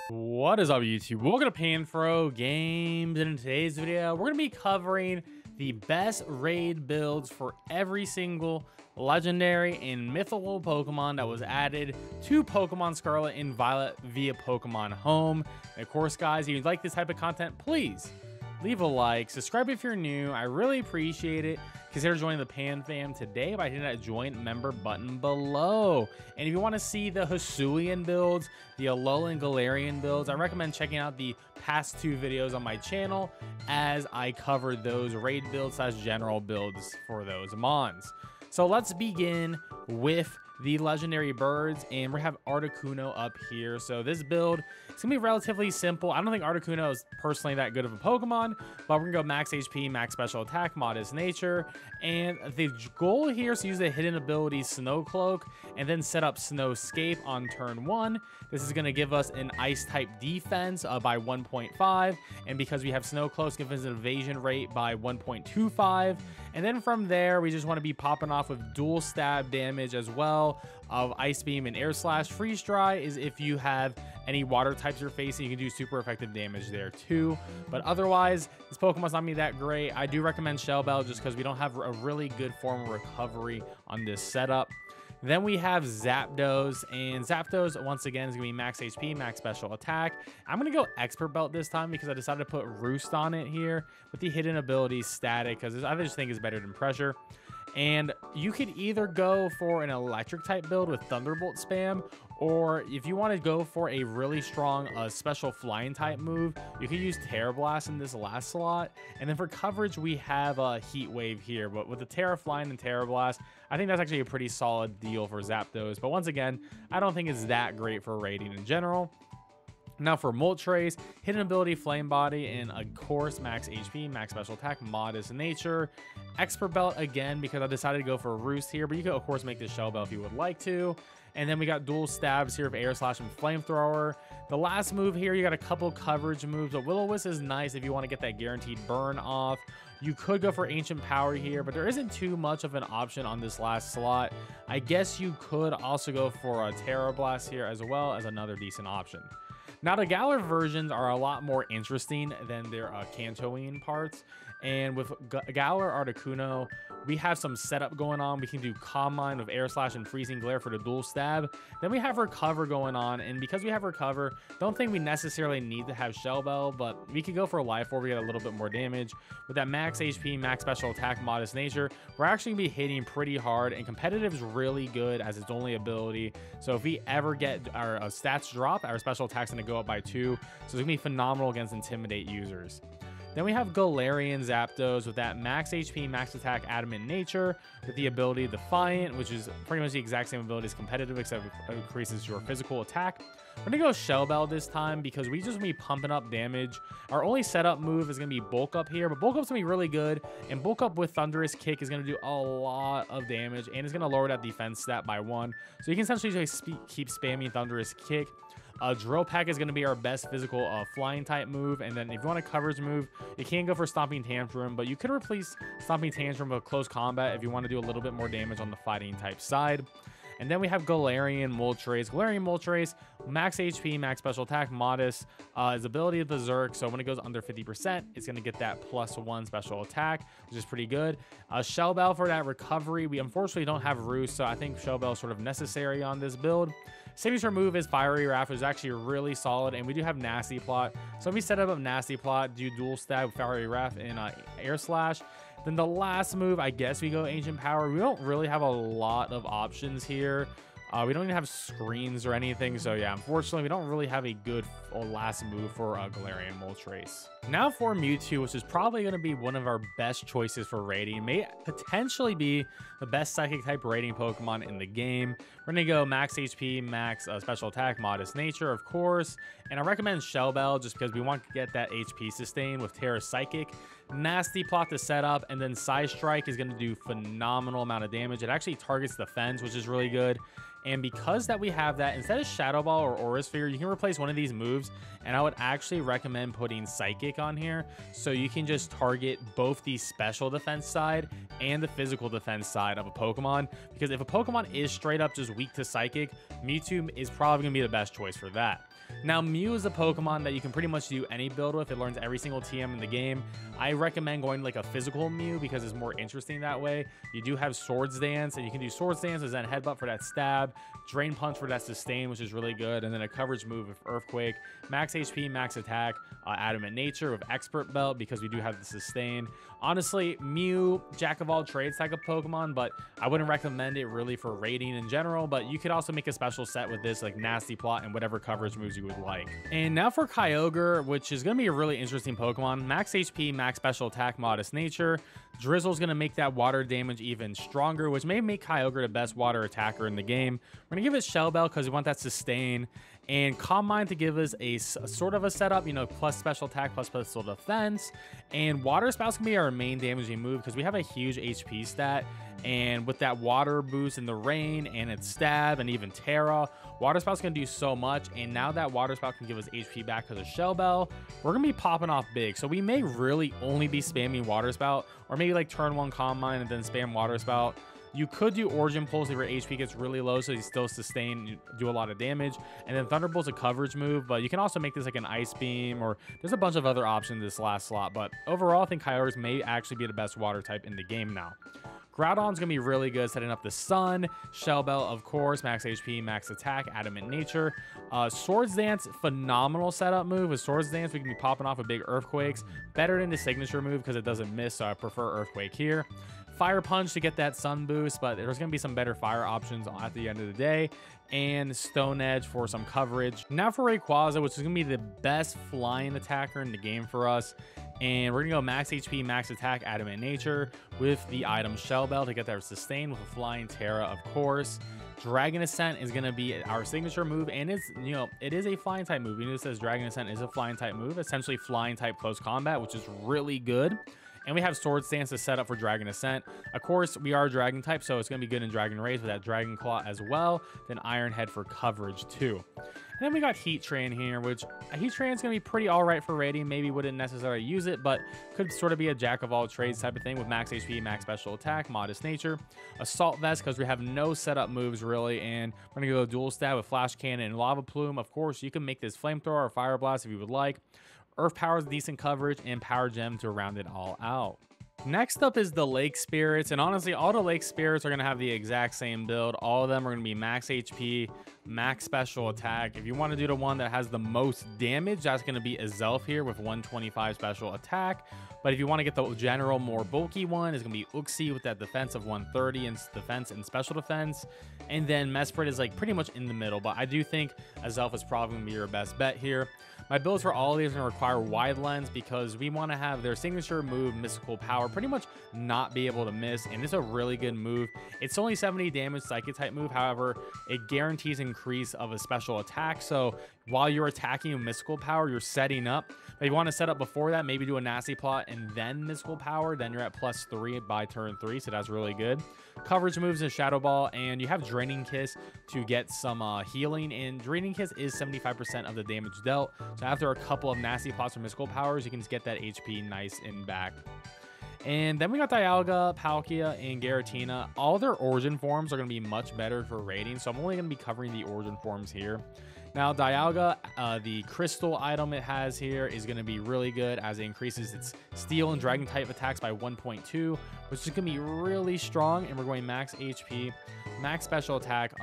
What is up, YouTube? Welcome to PanFro Games, and in today's video, we're going to be covering the best raid builds for every single legendary and mythical Pokemon that was added to Pokemon Scarlet and Violet via Pokemon Home. And of course, guys, if you like this type of content, please leave a like, subscribe if you're new. I really appreciate it. Consider joining the Pan fam today by hitting that join member button below. And if you want to see the Hisuian builds, the Alolan Galarian builds, I recommend checking out the past two videos on my channel as I cover those raid builds slash general builds for those mons. So let's begin with the legendary birds, and we have Articuno up here. So this build, it's gonna be relatively simple. I don't think Articuno is personally that good of a Pokemon, but we're gonna go max HP, max special attack, modest nature, and the goal here is to use the hidden ability Snow Cloak and then set up Snowscape on turn 1. This is gonna give us an ice type defense by 1.5, and because we have Snow Cloak, give us an evasion rate by 1.25, and then from there we just want to be popping off with dual stab damage as well of Ice Beam and Air Slash. Freeze Dry is if you have any water types you're facing, you can do super effective damage there too. But otherwise, this Pokemon's not me that great. I do recommend Shell Bell just because we don't have a really good form of recovery on this setup. Then we have Zapdos, and Zapdos once again is gonna be max HP, max special attack. I'm gonna go Expert Belt this time because I decided to put Roost on it here with the hidden ability Static because I just think it's better than Pressure. And you could either go for an electric type build with Thunderbolt spam, or if you want to go for a really strong special flying type move, you could use Terra Blast in this last slot. And then for coverage, we have a Heat Wave here, but with the Terra Flying and Terra Blast, I think that's actually a pretty solid deal for Zapdos. But once again, I don't think it's that great for raiding in general. Now for Moltres, hidden ability Flame Body, and of course max HP, max special attack, modest nature. Expert Belt again because I decided to go for a Roost here, but you could of course make this Shell Bell if you would like to. And then we got dual stabs here of Air Slash and Flamethrower. The last move here, you got a couple coverage moves. But Will-O-Wisp is nice if you want to get that guaranteed burn off. You could go for Ancient Power here, but there isn't too much of an option on this last slot. I guess you could also go for a Terra Blast here as well as another decent option. Now, the Galar versions are a lot more interesting than their Kantoine parts. And with Galar Articuno, we have some setup going on. We can do Calm Mind with Air Slash and Freezing Glare for the dual stab. Then we have Recover going on. And because we have Recover, don't think we necessarily need to have Shell Bell, but we could go for Life Orb. We get a little bit more damage. With that max HP, max special attack, modest nature, we're actually going to be hitting pretty hard. And competitive is really good as its only ability. So if we ever get our stats drop, our special attack's going to go up by 2. So it's going to be phenomenal against Intimidate users. Then we have Galarian Zapdos with that max HP, max attack, adamant nature, with the ability Defiant, which is pretty much the exact same ability as competitive, except it increases your physical attack. We're gonna go Shell Bell this time because we just gonna be pumping up damage. Our only setup move is gonna be Bulk Up here, but Bulk Up's gonna be really good, and Bulk Up with Thunderous Kick is gonna do a lot of damage, and it's gonna lower that defense stat by 1. So you can essentially just keep spamming Thunderous Kick. Drill Pack is going to be our best physical flying type move, and then if you want a coverage move, you can go for Stomping Tantrum, but you could replace Stomping Tantrum with Close Combat if you want to do a little bit more damage on the fighting type side. And then we have Galarian Moltres. Galarian Moltres, max HP, max special attack, modest. His ability is Berserk, so when it goes under 50%, it's going to get that +1 special attack, which is pretty good. Shell Bell for that recovery. We unfortunately don't have Roost, so I think Shell Bell is sort of necessary on this build. Signature move is Fiery Wrath, which is actually really solid, and we do have Nasty Plot. So if we set up Nasty Plot, do dual stab with Fiery Wrath and Air Slash. Then the last move, I guess we go Ancient Power. We don't really have a lot of options here. We don't even have screens or anything. So yeah, unfortunately, we don't really have a good last move for Galarian Moltres. Now for Mewtwo, which is probably going to be one of our best choices for raiding. May potentially be the best Psychic type raiding Pokemon in the game. We're going to go max HP, max special attack, modest nature, of course. And I recommend Shell Bell just because we want to get that HP sustain with Terra Psychic. nasty plot to set up, and then Side Strike is going to do phenomenal amount of damage. It actually targets the fence, which is really good. And because that we have that, instead of Shadow Ball or Aura Sphere, you can replace one of these moves. And I would actually recommend putting Psychic on here, so you can just target both the special defense side and the physical defense side of a Pokemon. Because if a Pokemon is straight up just weak to Psychic, Mewtwo is probably going to be the best choice for that. Now, Mew is a Pokemon that you can pretty much do any build with. It learns every single TM in the game. I recommend going like a physical Mew because it's more interesting that way. You do have Swords Dance, and you can do Swords Dance as then Headbutt for that stab, Drain Punch for that sustain, which is really good, and then a coverage move with Earthquake, max HP, max attack, Adamant Nature with Expert Belt because we do have the sustain. Honestly, Mew, jack of all trades type of Pokemon, but I wouldn't recommend it really for raiding in general. But you could also make a special set with this, like Nasty Plot and whatever coverage moves you would like. And now for Kyogre, which is going to be a really interesting Pokemon. Max HP, max special attack, modest nature. Drizzle's going to make that water damage even stronger, which may make Kyogre the best water attacker in the game. We're going to give it Shell Bell because we want that sustain. And Calm Mind to give us a sort of a setup, you know, plus special attack, plus special defense. And Water Spout's going to be our main damaging move because we have a huge HP stat. And with that water boost and the rain and its stab and even Terra, Water Spout's going to do so much. And now that Water Spout can give us HP back because of Shell Bell, we're going to be popping off big. So we may really only be spamming Water Spout, or maybe like turn 1 Calm Mind and then spam Water Spout. You could do Origin Pulse if your HP gets really low, so you still sustain, do a lot of damage. And then Thunderbolt's a coverage move, but you can also make this like an Ice Beam, or there's a bunch of other options this last slot. But overall, I think Kyogre may actually be the best water type in the game now. Groudon's going to be really good setting up the Sun. Shell Bell, of course, max HP, max attack, Adamant Nature. Swords Dance, phenomenal setup move. With Swords Dance, we can be popping off with big Earthquakes. Better than the signature move because it doesn't miss, so I prefer Earthquake here. Fire Punch to get that Sun boost, but there's going to be some better fire options at the end of the day. And Stone Edge for some coverage. Now for Rayquaza, which is going to be the best flying attacker in the game for us. And we're going to go max HP, max attack, Adamant Nature with the item Shell Bell to get that sustain with a Flying Terra, of course. Dragon Ascent is going to be our signature move, and it's, you know, it is a flying type move. You know, it says Dragon Ascent is a flying type move, essentially flying type close combat, which is really good. And we have Sword Stance to set up for Dragon Ascent. Of course, we are Dragon type, so it's going to be good in Dragon Rays with that Dragon Claw as well. Then Iron Head for coverage too. And then we got Heat Train here, which Heat Train is going to be pretty all right for raiding. Maybe wouldn't necessarily use it, but could sort of be a jack of all trades type of thing with max HP, max special attack, modest nature. Assault Vest because we have no setup moves really, and we're going to go Dual Stab with Flash Cannon and Lava Plume. Of course, you can make this Flamethrower or Fire Blast if you would like. Earth Power is decent coverage, and Power Gem to round it all out. Next up is the Lake Spirits, and honestly, all the Lake Spirits are going to have the exact same build. All of them are going to be max HP, max special attack. If you want to do the one that has the most damage, that's going to be Azelf here with 125 special attack. But if you want to get the general, more bulky one, it's going to be Uxie with that defense of 130 and defense and special defense. And then Mesprit is like pretty much in the middle, but I do think Azelf is probably going to be your best bet here. My builds for all of these are going to require Wide Lens because we want to have their signature move, Mystical Power, pretty much not be able to miss. And it's a really good move. It's only 70 damage Psychic type move. However, it guarantees increase of a special attack. So while you're attacking with Mystical Power, you're setting up. If you want to set up before that, maybe do a Nasty Plot and then Mystical Power, then you're at +3 by turn 3. So that's really good. Coverage moves in Shadow Ball, and you have Draining Kiss to get some healing. And Draining Kiss is 75% of the damage dealt. So after a couple of Nasty Plots or Mystical Powers, you can just get that HP nice and back. And then we got Dialga, Palkia, and Giratina. All their origin forms are going to be much better for raiding, so I'm only going to be covering the origin forms here. Now, Dialga, the crystal item it has here is going to be really good as it increases its steel and dragon type attacks by 1.2, which is going to be really strong. And we're going max HP, max special attack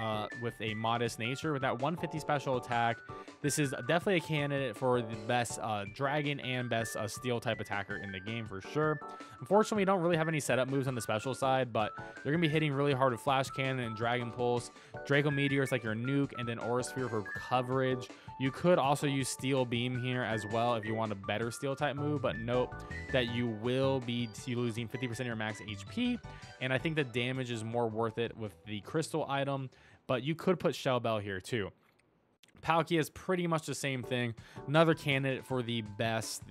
with a modest nature. With that 150 special attack, this is definitely a candidate for the best dragon and best steel type attacker in the game for sure. Unfortunately, we don't really have any setup moves on the special side, but they're going to be hitting really hard with Flash Cannon and Dragon Pulse. Draco Meteor is like your nuke, and then Aura Sphere for coverage. You could also use Steel Beam here as well if you want a better steel type move, but note that you will be losing 50% of your max HP, and I think the damage is more worth it with the crystal item, but you could put Shell Bell here too. Palkia is pretty much the same thing. Another candidate for the best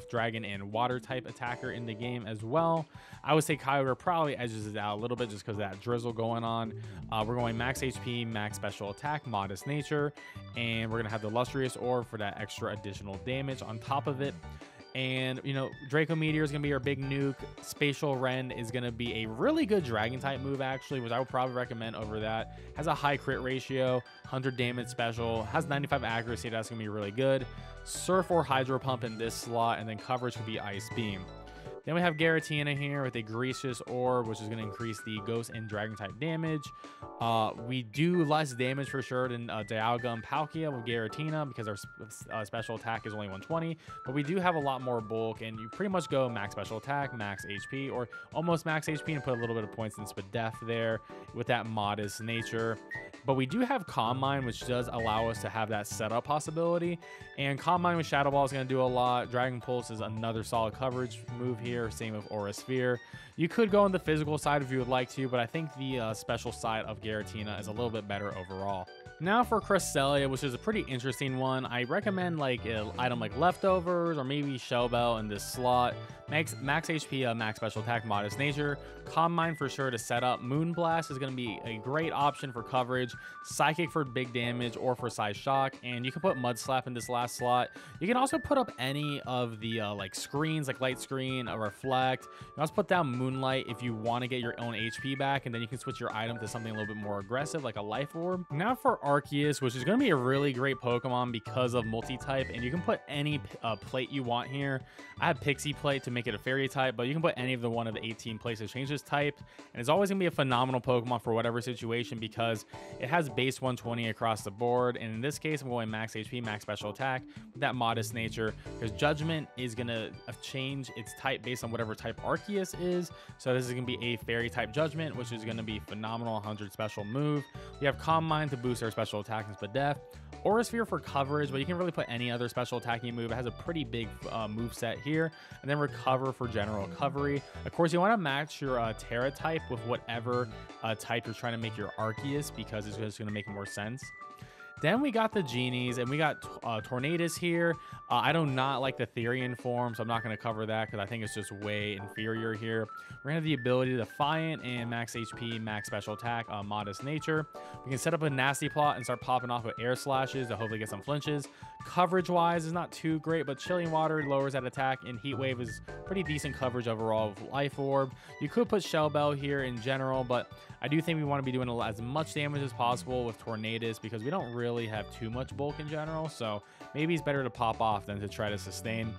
dragon and water type attacker in the game as well. I would say Kyogre probably edges it out a little bit just because of that drizzle going on. We're going max HP, max special attack, modest nature, and we're gonna have the Illustrious Orb for that extra additional damage on top of it. And, you know, Draco Meteor is going to be our big nuke. Spatial Rend is going to be a really good dragon type move, actually, which I would probably recommend over that. Has a high crit ratio, 100 damage special, has 95 accuracy. That's going to be really good. Surf or Hydro Pump in this slot, and then coverage could be Ice Beam. Then we have Giratina here with a Gracious Orb, which is going to increase the Ghost and Dragon type damage. We do less damage for sure than Dialga and Palkia with Giratina because our special attack is only 120. But we do have a lot more bulk, and you pretty much go max special attack, max HP, or almost max HP and put a little bit of points in Spadef there with that modest nature. But we do have Calm Mind, which does allow us to have that setup possibility. And Calm Mind with Shadow Ball is going to do a lot. Dragon Pulse is another solid coverage move here. Same with Aura Sphere. You could go on the physical side if you would like to, but I think the special side of Giratina is a little bit better overall. Now for Cresselia, which is a pretty interesting one. I recommend like an item like Leftovers or maybe Shell Bell in this slot. Max HP, max special attack, modest nature. Calm Mind for sure to set up. Moonblast is going to be a great option for coverage. Psychic for big damage or for size shock. And you can put Mud Slap in this last slot. You can also put up any of the like screens, like Light Screen or Reflect. You can also put down Moonlight if you want to get your own HP back. And then you can switch your item to something a little bit more aggressive, like a Life Orb. Now for Arceus, which is going to be a really great Pokemon because of multi-type. And you can put any plate you want here. I have Pixie Plate to make it a fairy type, but you can put any of the one of the 18 plates to change this type, and it's always gonna be a phenomenal Pokemon for whatever situation because it has base 120 across the board. And in this case, I'm going max HP, max special attack with that modest nature because Judgment is gonna change its type based on whatever type Arceus is. So this is gonna be a fairy type Judgment, which is gonna be phenomenal. 100 special move. We have Calm Mind to boost our special attack and Spadef. Aura Sphere for coverage, but you can really put any other special attacking move. It has a pretty big move set here. And then Recover for general recovery. Of course, you want to match your Terra type with whatever type you're trying to make your Arceus because it's just going to make more sense. Then we got the Genies, and we got Tornadus here. I do not like the Therian form, so I'm not going to cover that because I think it's just way inferior here. We're going to have the ability to Defiant and max HP, max special attack, modest nature. We can set up a Nasty Plot and start popping off with Air Slashes to hopefully get some flinches. Coverage-wise is not too great, but Chilling Water lowers that attack, and Heat Wave is pretty decent coverage overall with Life Orb. You could put Shell Bell here in general, but I do think we want to be doing as much damage as possible with Tornadus because we don't really have too much bulk in general, so maybe it's better to pop off than to try to sustain.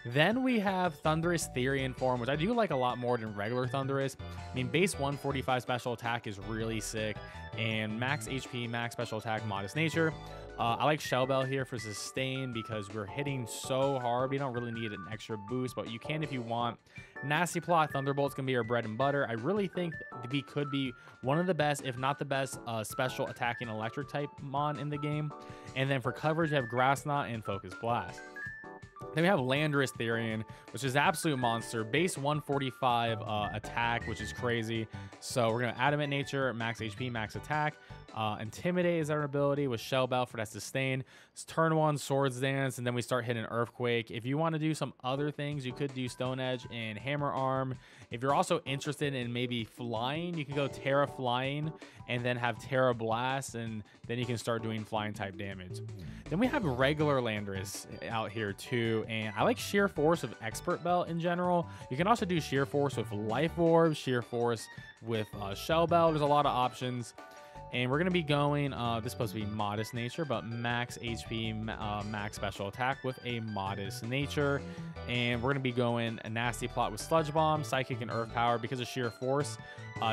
Then we have Thundurus Therian form, which I do like a lot more than regular Thundurus. I mean, base 145 special attack is really sick, and max HP, max special attack, modest nature. I like Shell Bell here for sustain because we're hitting so hard. We don't really need an extra boost, but you can if you want. Nasty Plot, Thunderbolt's gonna be our bread and butter. I really think we could be one of the best, if not the best, special attacking electric type mon in the game. And then for coverage, we have Grass Knot and Focus Blast. Then we have Landorus Therian, which is absolute monster. Base 145 attack, which is crazy. So we're going to Adamant Nature, max HP, max attack. Intimidate is our ability with Shell Bell for that sustain. It's turn 1, Swords Dance, and then we start hitting Earthquake. If you want to do some other things, you could do Stone Edge and Hammer Arm. If you're also interested in maybe flying, you can go Terra Flying and then have Terra Blast, and then you can start doing flying type damage. Then we have regular Landorus out here too, and I like Sheer Force with Expert Belt in general. You can also do Sheer Force with Life Orb, Sheer Force with Shell Bell. There's a lot of options. And we're going to be going, this is supposed to be modest nature, but max HP, max special attack with a modest nature. And we're going to be going a Nasty Plot with Sludge Bomb, Psychic, and Earth Power. Because of Sheer Force,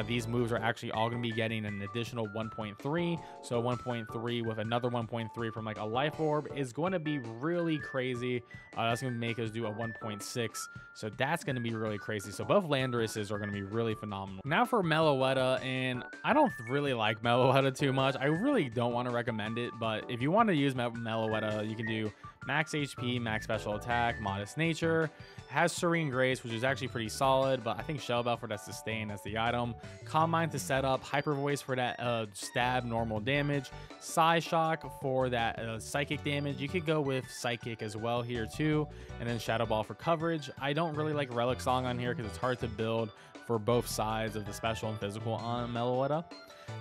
these moves are actually all going to be getting an additional 1.3. So 1.3 with another 1.3 from like a Life Orb is going to be really crazy. That's going to make us do a 1.6. So that's going to be really crazy. So both Landoruses are going to be really phenomenal. Now for Meloetta, and I don't really like Meloetta too much. I really don't want to recommend it, but if you want to use Meloetta, you can do max HP, max special attack, modest nature. Has Serene Grace, which is actually pretty solid, but I think Shell Bell for that sustain as the item. Calm Mind to set up, Hyper Voice for that stab normal damage, Psy Shock for that psychic damage. You could go with Psychic as well here too, and then Shadow Ball for coverage. I don't really like Relic Song on here because it's hard to build for both sides of the special and physical on Meloetta.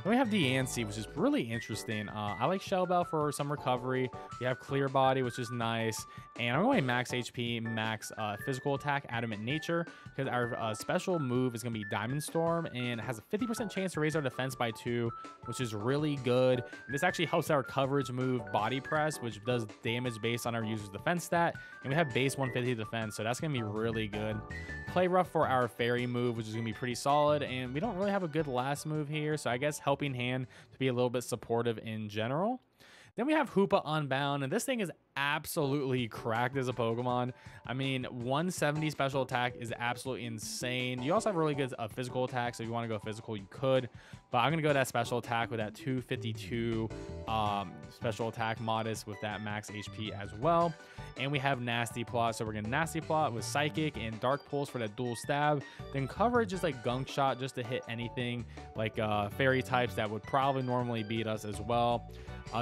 Then we have Deancey, which is really interesting. I like Shell Bell for some recovery. We have Clear Body, which is nice. And I'm going max HP, max physical attack, Adamant Nature, because our special move is going to be Diamond Storm and has a 50% chance to raise our defense by 2, which is really good. And this actually helps our coverage move Body Press, which does damage based on our user's defense stat. And we have base 150 defense, so that's going to be really good. Play Rough for our Fairy move, which is going to be pretty solid. And we don't really have a good last move here, so I guess Helping Hand to be a little bit supportive in general. Then we have Hoopa Unbound, and this thing is absolutely cracked as a Pokemon. I mean, 170 special attack is absolutely insane. You also have really good physical attack, so if you want to go physical, you could. But I'm going to go that special attack with that 252 special attack modest with that max HP as well. And we have Nasty Plot, so we're going to Nasty Plot with Psychic and Dark Pulse for that dual stab. Then coverage is like Gunk Shot just to hit anything like fairy types that would probably normally beat us as well.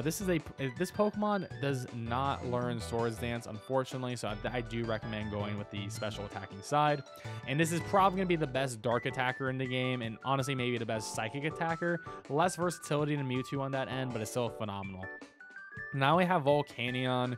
This Pokemon does not learn Swords Dance, unfortunately, so I do recommend going with the special attacking side. And this is probably going to be the best Dark attacker in the game, and honestly maybe the best Psychic attacker. Less versatility than Mewtwo on that end, but it's still phenomenal. Now we have Volcanion.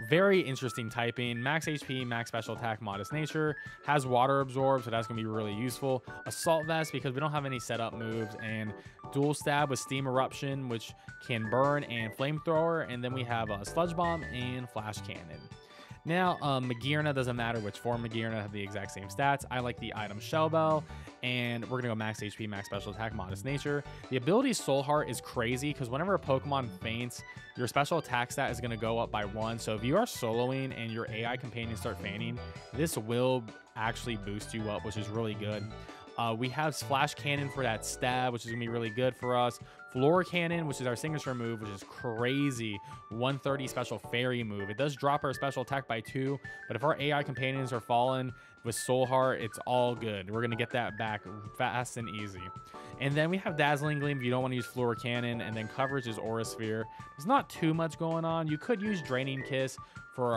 Very interesting typing. Max HP, max special attack, modest nature. Has water absorb, so that's going to be really useful. Assault Vest because we don't have any setup moves. And dual stab with Steam Eruption, which can burn, and Flamethrower. And then we have Sludge Bomb and Flash Cannon. Now, Magearna, doesn't matter which form Magearna, have the exact same stats. I like the item Shell Bell, and we're going to go max HP, max special attack, modest nature. The ability Soul Heart is crazy because whenever a Pokemon faints, your special attack stat is going to go up by 1. So if you are soloing and your AI companions start fainting, this will actually boost you up, which is really good. We have Splash Cannon for that stab, which is going to be really good for us. Floor Cannon, which is our signature move, which is crazy. 130 special fairy move. It does drop our special attack by 2, but if our AI companions are fallen with Soul Heart, it's all good. We're going to get that back fast and easy. And then we have Dazzling Gleam if you don't want to use Floor Cannon, and then coverage is Aura Sphere. There's not too much going on. You could use Draining Kiss for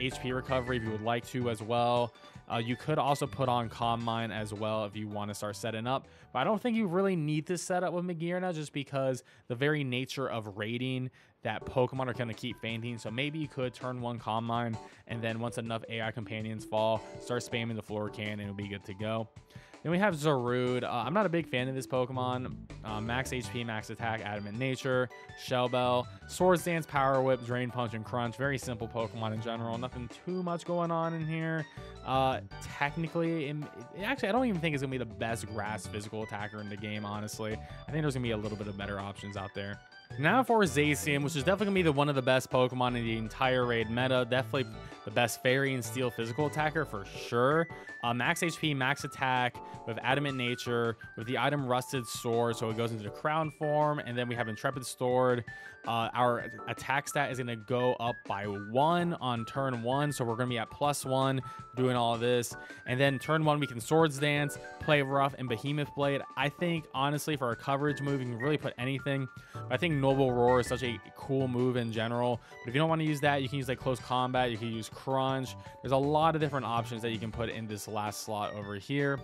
HP recovery if you would like to as well. You could also put on Calm Mind as well if you want to start setting up. But I don't think you really need to set up with Magearna just because the very nature of raiding that Pokemon are going to keep fainting. So maybe you could turn 1 Calm Mind, and then once enough AI companions fall, start spamming the Floor Cannon, and it'll be good to go. Then we have Zarude. I'm not a big fan of this Pokemon. Max HP, max attack, Adamant Nature, Shell Bell, Swords Dance, Power Whip, Drain Punch, and Crunch. Very simple Pokemon in general. Nothing too much going on in here. Technically, actually, I don't even think it's going to be the best grass physical attacker in the game, honestly. I think there's going to be a little bit of better options out there. Now for Zazim, which is definitely going to be one of the best Pokemon in the entire raid meta. Definitely the best Fairy and Steel physical attacker for sure. Max HP, max attack with Adamant Nature, with the item Rusted Sword, so it goes into the Crown form, and then we have Intrepid Stored. Our attack stat is going to go up by 1 on turn 1, so we're going to be at +1 doing all of this. And then turn 1, we can Swords Dance, Play Rough, and Behemoth Blade. I think, honestly, for a coverage move, you can really put anything. But I think Noble Roar is such a cool move in general. But if you don't want to use that, you can use like Close Combat, you can use Crunch. There's a lot of different options that you can put in this last slot over here.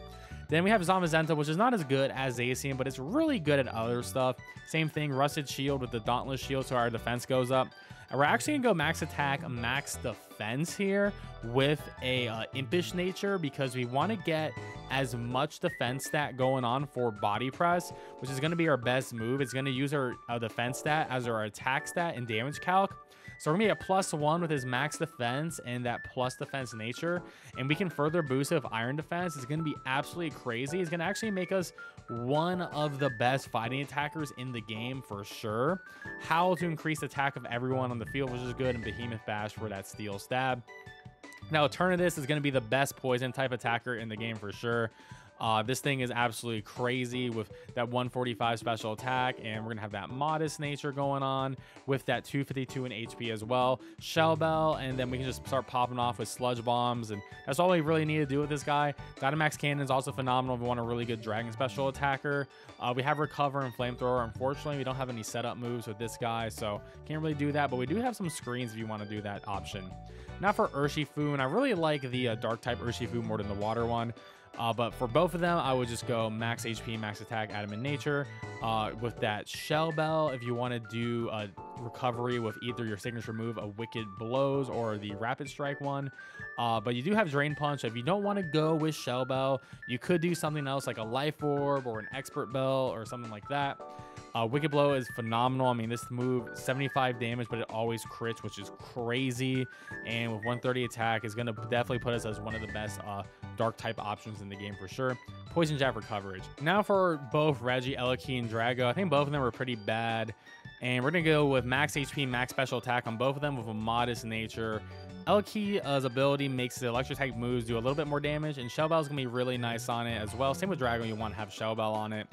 Then we have Zamazenta, which is not as good as Zacian, but it's really good at other stuff. Same thing, Rusted Shield with the Dauntless Shield, so our defense goes up. And we're actually going to go max attack, max defense here with a Impish Nature because we want to get as much defense stat going on for Body Press, which is going to be our best move. It's going to use our defense stat as our attack stat and damage calc. So we're going to be at +1 with his max defense and that plus defense nature. And we can further boost it with Iron Defense. It's going to be absolutely crazy. It's going to actually make us one of the best fighting attackers in the game for sure. Howl to increase the attack of everyone on the field, which is good. And Behemoth Bash for that Steel Stab. Now, Eternatus is going to be the best poison type attacker in the game for sure. This thing is absolutely crazy with that 145 special attack, and we're gonna have that modest nature going on with that 252 in HP as well. Shell Bell, and then we can just start popping off with sludge bombs, and that's all we really need to do with this guy. Dynamax Cannon is also phenomenal if we want a really good dragon special attacker. We have Recover and Flamethrower. Unfortunately, we don't have any setup moves with this guy, so can't really do that, but we do have some screens if you want to do that option. Now for Urshifu, and I really like the dark type Urshifu more than the water one. But for both of them, I would just go max HP, max attack, Adamant Nature. With that Shell Bell, if you want to do a recovery with either your signature move, a Wicked Blows, or the Rapid Strike one. But you do have Drain Punch. If you don't want to go with Shell Bell, you could do something else like a Life Orb or an Expert Bell or something like that. Wicked Blow is phenomenal. I mean, this move, 75 damage, but it always crits, which is crazy. And with 130 attack, is going to definitely put us as one of the best dark type options in the game for sure. Poison Jab for coverage. Now for both Reggie, Eliki, and Drago, I think both of them were pretty bad. And we're going to go with max HP, max special attack on both of them with a modest nature. Elki's ability makes the electric type moves do a little bit more damage, and Shell Bell is going to be really nice on it as well. Same with Drago, you want to have Shell Bell on it.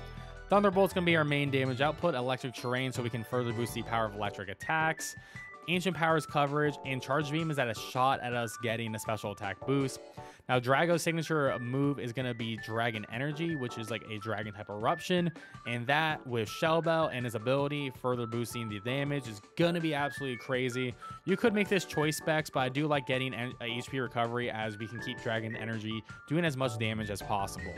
Thunderbolt's going to be our main damage output, electric terrain, so we can further boost the power of electric attacks. Ancient Power's coverage, and Charge Beam is at a shot at us getting a special attack boost. Now, Drago's signature move is going to be Dragon Energy, which is like a dragon type eruption, and that with Shell Bell and his ability further boosting the damage is going to be absolutely crazy. You could make this choice specs, but I do like getting a HP recovery as we can keep Dragon Energy doing as much damage as possible.